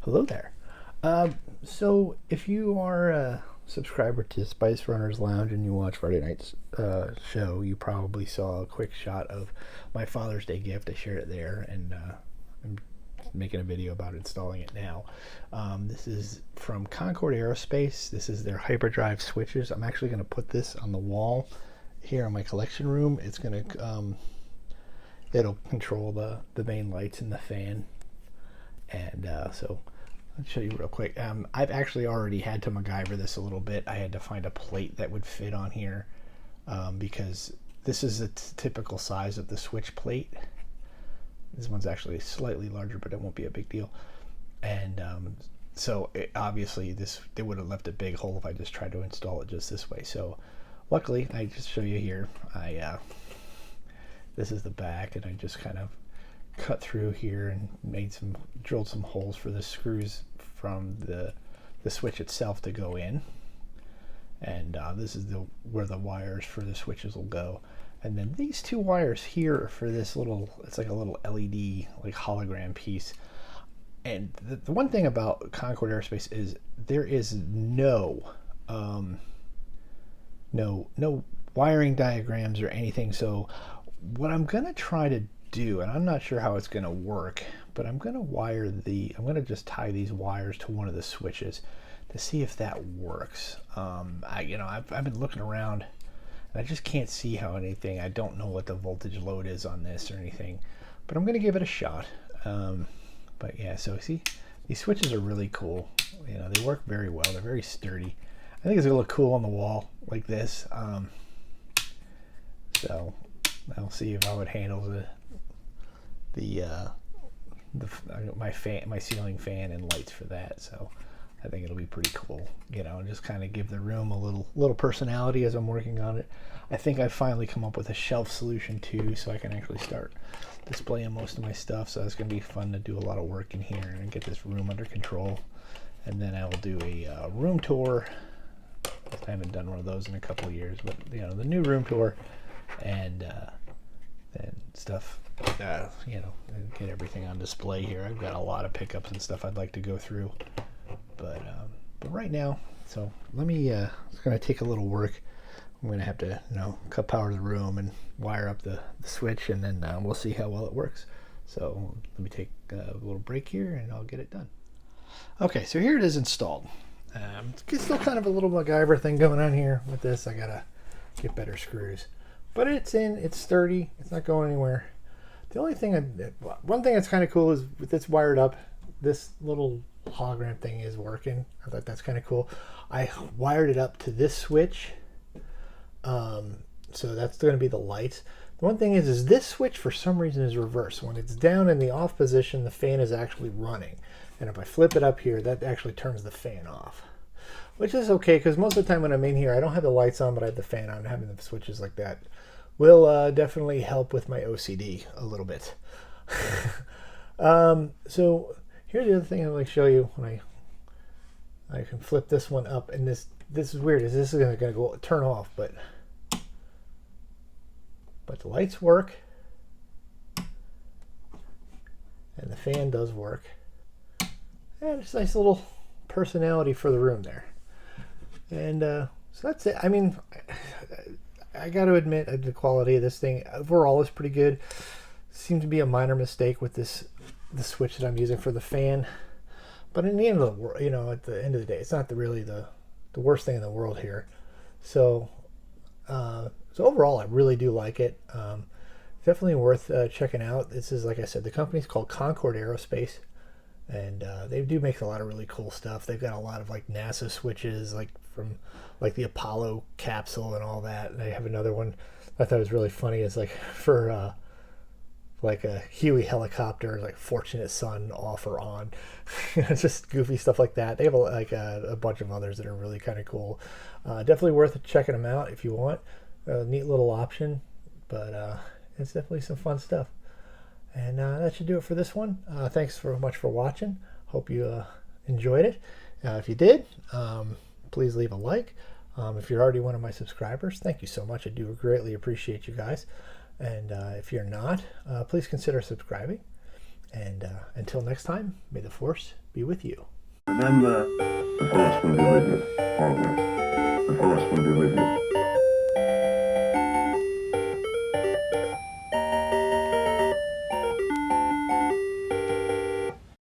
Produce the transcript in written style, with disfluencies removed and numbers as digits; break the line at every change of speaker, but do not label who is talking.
Hello there. So if you are a subscriber to Spice Runners Lounge and you watch Friday night's show, you probably saw a quick shot of my Father's Day gift. I shared it there, and I'm making a video about installing it now. This is from Concord Aerospace. This is their Hyperdrive switches. I'm actually going to put this on the wall here in my collection room. It's going to it'll control the main lights and the fan, and so I'll show you real quick. I've actually already had to MacGyver this a little bit. I had to find a plate that would fit on here because this is a typical size of the switch plate. This one's actually slightly larger, but it won't be a big deal. And so obviously they would have left a big hole if I just tried to install it just this way. So luckily, I just show you here. This is the back, and I just kind of cut through here and drilled some holes for the screws from the switch itself to go in. And this is where the wires for the switches will go. And then these two wires here are for this little, it's like a little LED like hologram piece. And the one thing about Concord Aerospace is there is no wiring diagrams or anything. So what I'm gonna try to do, and I'm not sure how it's gonna work, but I'm gonna just tie these wires to one of the switches to see if that works. I've been looking around and I just can't see how anything. I don't know what the voltage load is on this or anything, but I'm gonna give it a shot. But yeah, so see, these switches are really cool. You know, they work very well. They're very sturdy. I think it's gonna look cool on the wall like this. So I'll see how it handles my ceiling fan and lights for that. So I think it'll be pretty cool, and just kind of give the room a little personality as I'm working on it. I think I've finally come up with a shelf solution too, so I can actually start displaying most of my stuff. So it's going to be fun to do a lot of work in here and get this room under control. And then I will do a room tour. I haven't done one of those in a couple of years, but the new room tour and stuff. Get everything on display here. I've got a lot of pickups and stuff I'd like to go through, but right now, so let me. It's going to take a little work. I'm going to have to cut power to the room and wire up the switch, and then we'll see how well it works. So let me take a little break here, and I'll get it done. Okay, so here it is installed. It's still kind of a little MacGyver thing going on here with this. I gotta get better screws, but it's sturdy. It's not going anywhere. The only thing, one thing that's kind of cool is with this wired up, this little hologram thing is working. I thought that's kind of cool. I wired it up to this switch, so that's going to be the lights. The one thing is this switch for some reason is reversed. When it's down in the off position, the fan is actually running, and if I flip it up here, that actually turns the fan off, which is okay because most of the time when I'm in here, I don't have the lights on, but I have the fan on. Having the switches like that will definitely help with my OCD a little bit. So here's the other thing I'd like to show you. When I can flip this one up, and this is weird. This is going to go turn off, but the lights work, and the fan does work, and it's a nice little personality for the room there. And so that's it. I mean, I got to admit the quality of this thing overall is pretty good. Seemed to be a minor mistake with the switch that I'm using for the fan, but in the end of the world, at the end of the day, it's not really the worst thing in the world here. So overall, I really do like it. Definitely worth checking out. This is, like I said, the company's called Concord Aerospace, and they do make a lot of really cool stuff. They've got a lot of like NASA switches, like from the Apollo capsule and all that. And they have another one I thought was really funny. It's like for like a Huey helicopter, like Fortunate Son off or on. It's just goofy stuff like that. They have a bunch of others that are really kind of cool. Definitely worth checking them out if you want. Neat little option, but it's definitely some fun stuff. And that should do it for this one. Thanks very much for watching. Hope you enjoyed it. If you did, please leave a like. If you're already one of my subscribers, thank you so much. I do greatly appreciate you guys. And if you're not, please consider subscribing. And until next time, may the Force be with you.
Remember, the Force will be with you always. The Force will be with you.